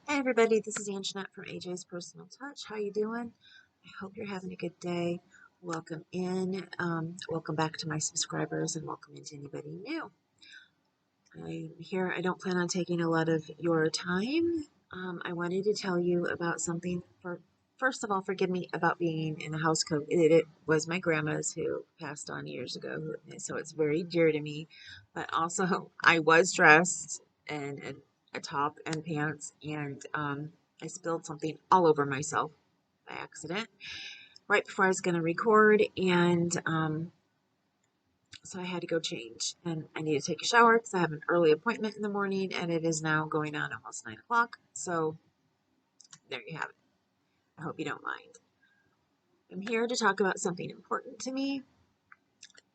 Hey everybody, this is Anjanette from AJ's Personal Touch. How you doing? I hope you're having a good day. Welcome in. Welcome back to my subscribers and welcome into anybody new. I'm here. I don't plan on taking a lot of your time. I wanted to tell you about something. First of all, forgive me about being in a house coat. It was my grandma's who passed on years ago, so it's very dear to me. But also, I was dressed in a top and pants, and I spilled something all over myself by accident right before I was going to record, and so I had to go change, and I need to take a shower because I have an early appointment in the morning, and it is now going on almost 9 o'clock. So there you have it. I hope you don't mind. I'm here to talk about something important to me.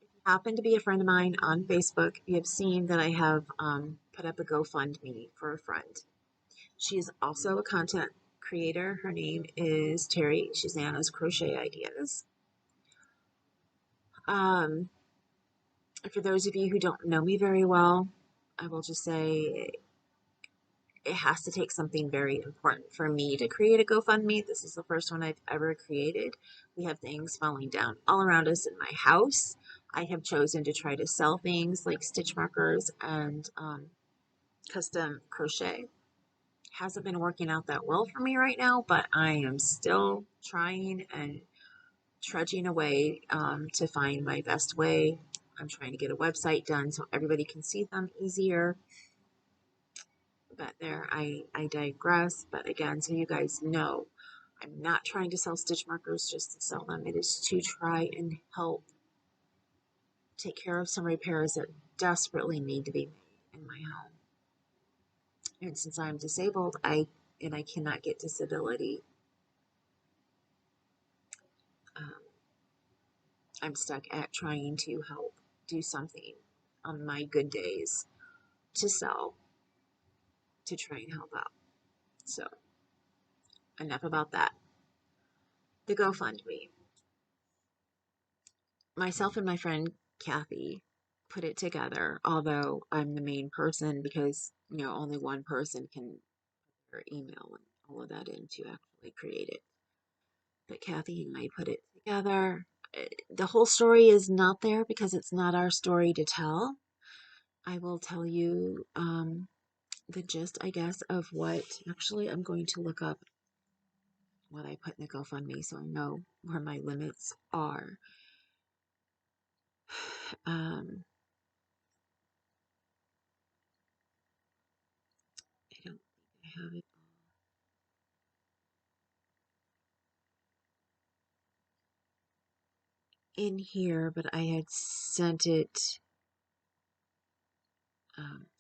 If you happen to be a friend of mine on Facebook, you have seen that I have put up a GoFundMe for a friend. She is also a content creator. Her name is Terry. She's Anna's Crochet Ideas. Um, for those of you who don't know me very well, I will just say it has to take something very important for me to create a GoFundMe. This is the first one I've ever created. We have things falling down all around us in my house. I have chosen to try to sell things like stitch markers and custom crochet. Hasn't been working out that well for me right now, but I am still trying and trudging away to find my best way. I'm trying to get a website done so everybody can see them easier. But there, I digress. But again, so you guys know, I'm not trying to sell stitch markers just to sell them. It is to try and help take care of some repairs that desperately need to be made in my home. And since I'm disabled, I cannot get disability. Um, I'm stuck at trying to help do something on my good days to sell to try and help out. So enough about that. The GoFundMe. Myself and my friend Kathy put it together, although I'm the main person because, only one person can put their email and all of that in to actually create it. But Kathy and I put it together. The whole story is not there because it's not our story to tell. I will tell you the gist, I guess, of what actually I'm going to look up what I put in the GoFundMe so I know where my limits are. Um, I don't think I have it in here, but I had sent it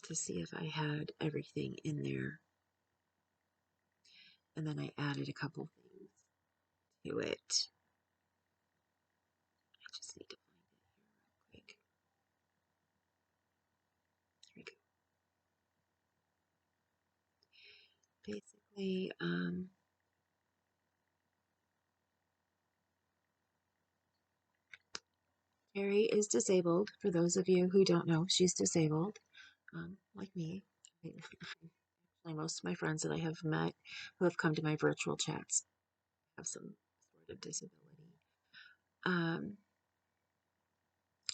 to see if I had everything in there. And then I added a couple things to it. I just need to find it here real quick. Here we go. Basically, Carrie is disabled. For those of you who don't know, she's disabled, like me. Actually, most of my friends that I have met who have come to my virtual chats have some sort of disability. Um,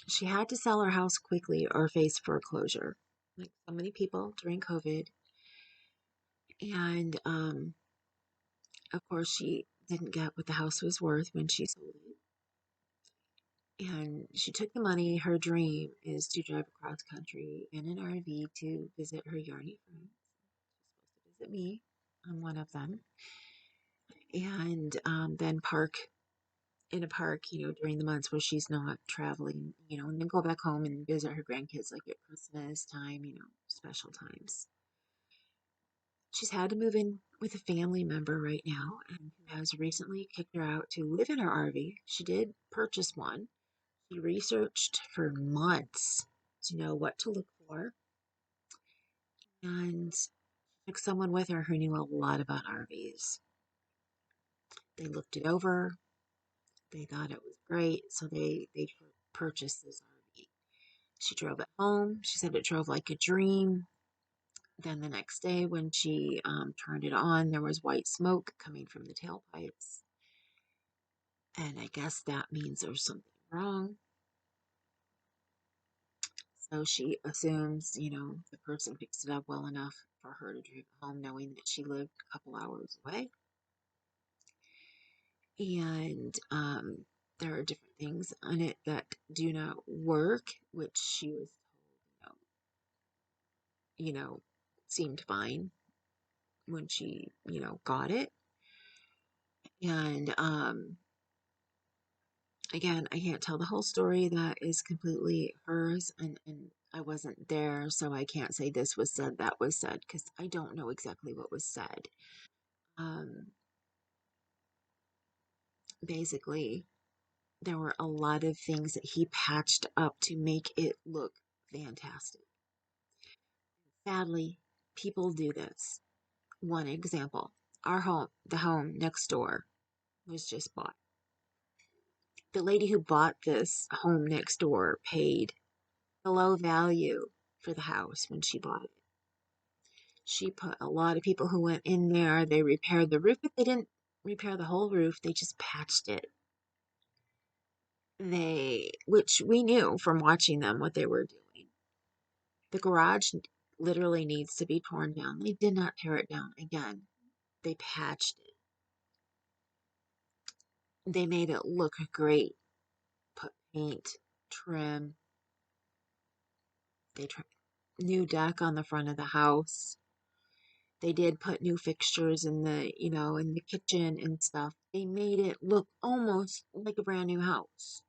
she had to sell her house quickly or face foreclosure, like so many people during COVID. And of course, she didn't get what the house was worth when she sold it. And she took the money. Her dream is to drive across country in an RV to visit her Yarny friends. She's supposed to visit me. I'm one of them. And then park in a park, during the months where she's not traveling, and then go back home and visit her grandkids like at Christmas time, special times. She's had to move in with a family member right now and who has recently kicked her out to live in her RV. She did purchase one. She researched for months to know what to look for and took someone with her who knew a lot about RVs. They looked it over. They thought it was great, so they purchased this RV. She drove it home. She said it drove like a dream. Then the next day, when she turned it on, there was white smoke coming from the tailpipes. And I guess that means there's something wrong. So she assumes, the person fixed it up well enough for her to drive home, knowing that she lived a couple hours away. And there are different things on it that do not work, which she was told, seemed fine when she, got it. And again, I can't tell the whole story. That is completely hers, and I wasn't there, so I can't say this was said, that was said, because I don't know exactly what was said. Um, Basically, there were a lot of things that he patched up to make it look fantastic. Sadly, people do this. One example, the home next door was just bought. The lady who bought this home next door paid below value for the house when she bought it. She put a lot of people who went in there, they repaired the roof, but they didn't repair the whole roof, they just patched it. Which we knew from watching them what they were doing. The garage literally needs to be torn down. They did not tear it down again. They patched it. They made it look great. Put paint, trim, they new deck on the front of the house. They did put new fixtures in the kitchen and stuff. They made it look almost like a brand new house.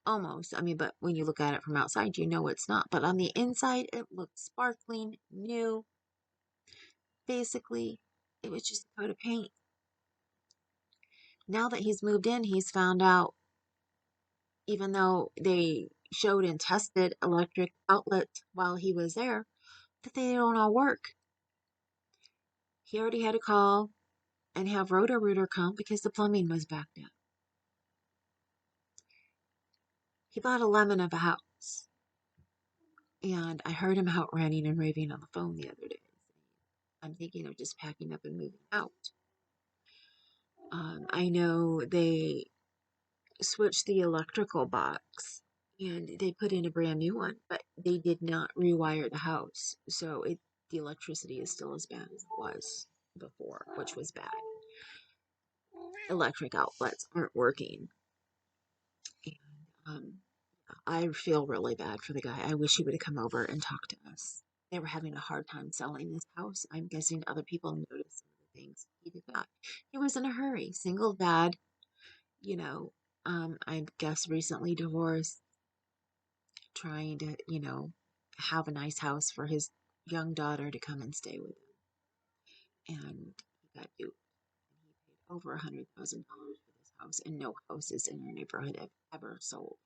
Almost. I mean, but when you look at it from outside, you know it's not. But on the inside, it looked sparkling, new. Basically, it was just a coat of paint. Now that he's moved in, he's found out, even though they showed and tested electric outlets while he was there, that they don't all work. He already had to call and have Roto-Rooter come because the plumbing was backed up. He bought a lemon of a house. And I heard him out ranting and raving on the phone the other day. I'm thinking of just packing up and moving out. I know they switched the electrical box and they put in a brand new one, but they did not rewire the house. So the electricity is still as bad as it was before, which was bad. Electric outlets aren't working. And I feel really bad for the guy. I wish he would have come over and talked to us. They were having a hard time selling this house. I'm guessing other people noticed some of the things. He did not. He was in a hurry. Single dad, you know, I guess recently divorced, trying to, have a nice house for his young daughter to come and stay with him. And he got duped. And he paid over $100,000 for this house, and no houses in our neighborhood have ever sold.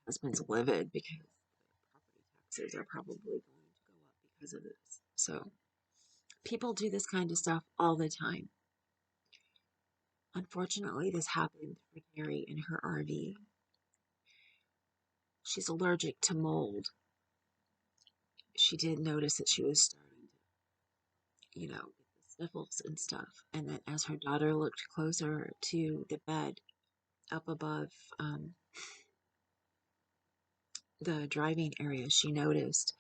Husband's livid because property taxes are probably going to go up because of this. So people do this kind of stuff all the time. Unfortunately, this happened for Carrie in her RV. She's allergic to mold. She did notice that she was starting to, get the sniffles and stuff. And then as her daughter looked closer to the bed up above the driving area, she noticed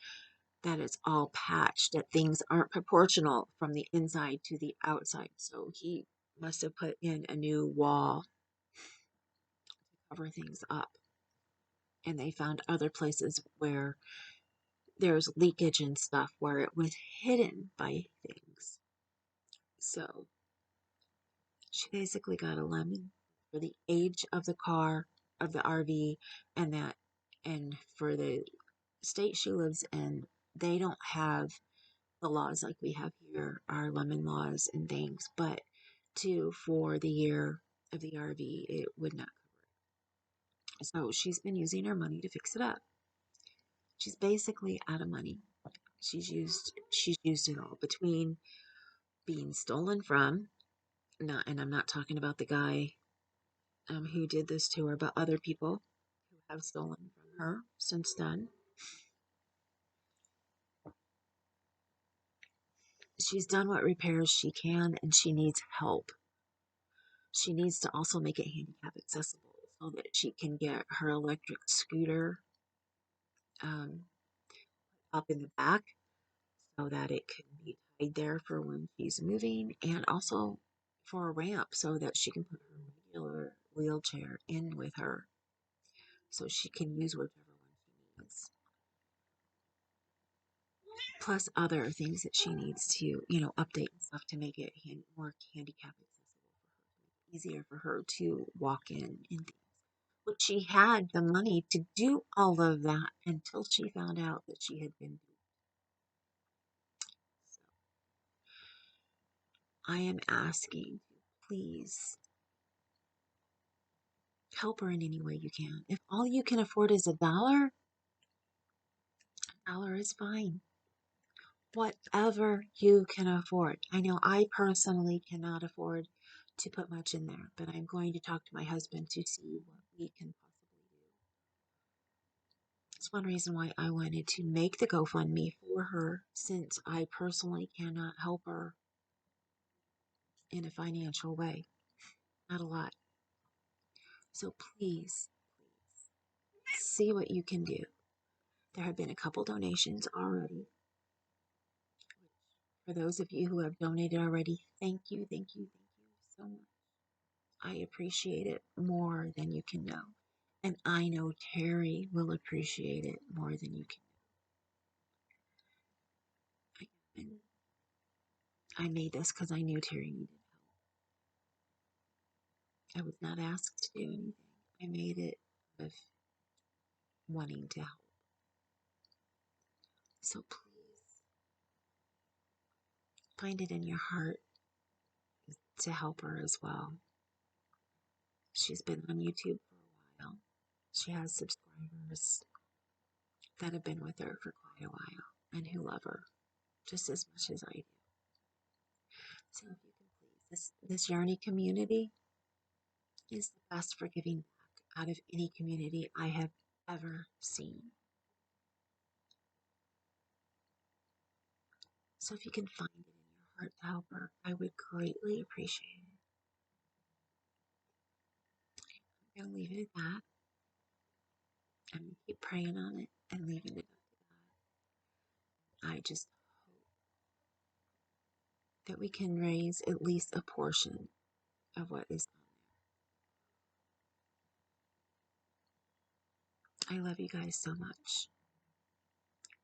that it's all patched, that things aren't proportional from the inside to the outside. So he must have put in a new wall to cover things up. And they found other places where there's leakage and stuff where it was hidden by things. So she basically got a lemon for the age of the car, of the RV, and for the state she lives in, they don't have the laws like we have here, our lemon laws and things, but for the year of the RV, it would not cover it. So she's been using her money to fix it up. She's basically out of money. She's used it all between being stolen from, not, and I'm not talking about the guy who did this to her, but other people who have stolen from her since then. She's done what repairs she can, and she needs help. She needs to also make it handicap accessible so that she can get her electric scooter um, up in the back so that it can be tied there for when she's moving, and also for a ramp so that she can put her regular wheelchair in with her so she can use whichever one she needs. Plus other things that she needs to, update and stuff to make it more handicap accessible for her, easier for her to walk in and things. But she had the money to do all of that until she found out that she had been duped. So I am asking, please help her in any way you can. If all you can afford is a dollar is fine. Whatever you can afford. I know I personally cannot afford to put much in there, but I'm going to talk to my husband to see what we can possibly do. It's one reason why I wanted to make the GoFundMe for her, since I personally cannot help her in a financial way. Not a lot. So please, see what you can do. There have been a couple donations already. For those of you who have donated already, thank you, thank you, thank you so much. I appreciate it more than you can know. And I know Terry will appreciate it more than you can know. And I made this because I knew Terry needed help. I was not asked to do anything. I made it with wanting to help. So please find it in your heart to help her as well. She's been on YouTube for a while. She has subscribers that have been with her for quite a while and who love her just as much as I do. So if you can please, this Yarny community is the best for giving back out of any community I have ever seen. So if you can find it in your heart to help her, I would greatly appreciate it. I'm going to leave it at that. I'm going to keep praying on it and leaving it up to God. I just hope that we can raise at least a portion of what is on there. I love you guys so much.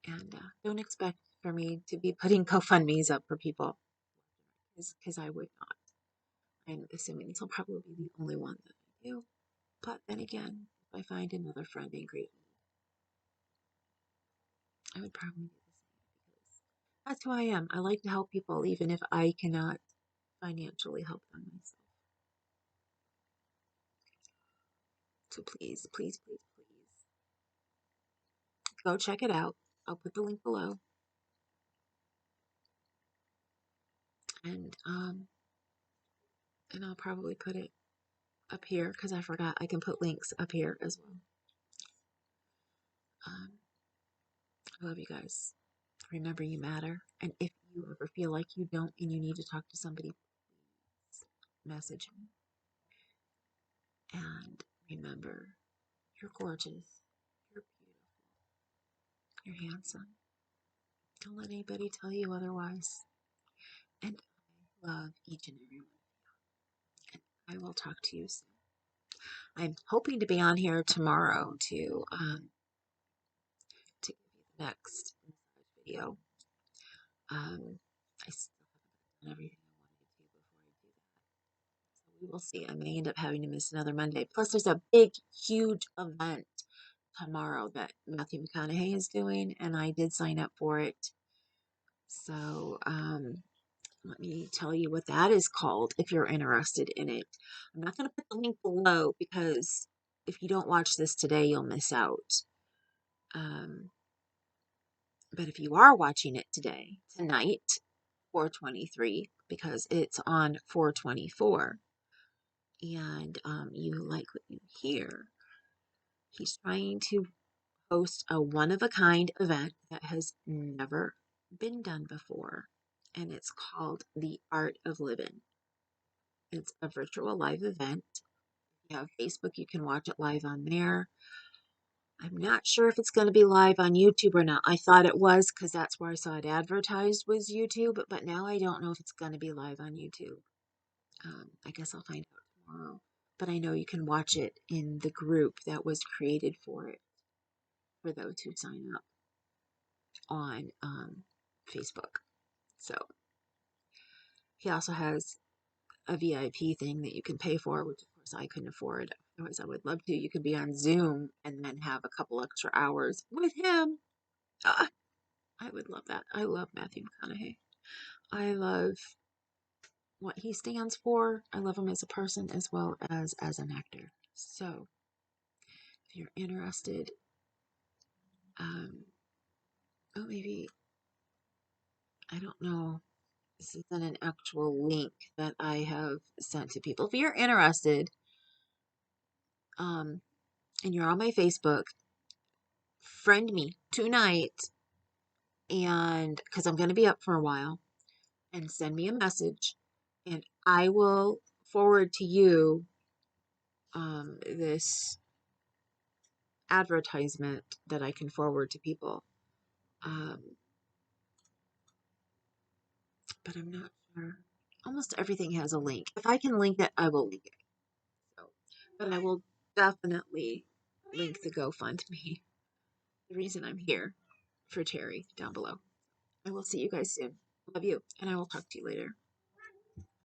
And don't expect for me to be putting GoFundMes up for people, because I would not. I'm assuming this will probably be the only one that I do. But then again, if I find another friend in great need, I would probably do the same, because that's who I am. I like to help people even if I cannot financially help them myself. So please, please, please, please go check it out. I'll put the link below. And I'll probably put it up here because I forgot I can put links up here as well. Um, I love you guys. Remember, you matter. And if you ever feel like you don't and you need to talk to somebody, please message me. And remember, you're gorgeous. You're beautiful. You're handsome. Don't let anybody tell you otherwise. And I love each and every one of you. And I will talk to you soon. I'm hoping to be on here tomorrow to give you the next video. I still haven't done everything I wanted to before I do that. So we will see. I may end up having to miss another Monday. Plus, there's a big, huge event tomorrow that Matthew McConaughey is doing, and I did sign up for it. So, let me tell you what that is called if you're interested in it. I'm not going to put the link below because if you don't watch this today, you'll miss out. But if you are watching it tonight, 4/23, because it's on 4/24, and you like what you hear, he's trying to host a one-of-a-kind event that has never been done before, and it's called The Art of Living. It's a virtual live event. If you have Facebook, you can watch it live on there. I'm not sure if it's going to be live on YouTube or not. I thought it was because that's where I saw it advertised was YouTube, but now I don't know if it's going to be live on YouTube. I guess I'll find out tomorrow. But I know you can watch it in the group that was created for it for those who sign up on Facebook. So he also has a VIP thing that you can pay for, which of course I couldn't afford. Otherwise, I would love to. You could be on Zoom and then have a couple extra hours with him. Ah, I would love that. I love Matthew McConaughey. I love what he stands for. I love him as a person as well as an actor. So if you're interested, um, oh, maybe, I don't know. This isn't an actual link that I have sent to people. If you're interested, um, and you're on my Facebook, friend me tonight, and because I'm going to be up for a while, and send me a message, and I will forward to you this advertisement that I can forward to people. But I'm not sure. Almost everything has a link. If I can link it, I will link it. So, but I will definitely link the GoFundMe. The reason I'm here for Terry down below. I will see you guys soon. Love you, and I will talk to you later.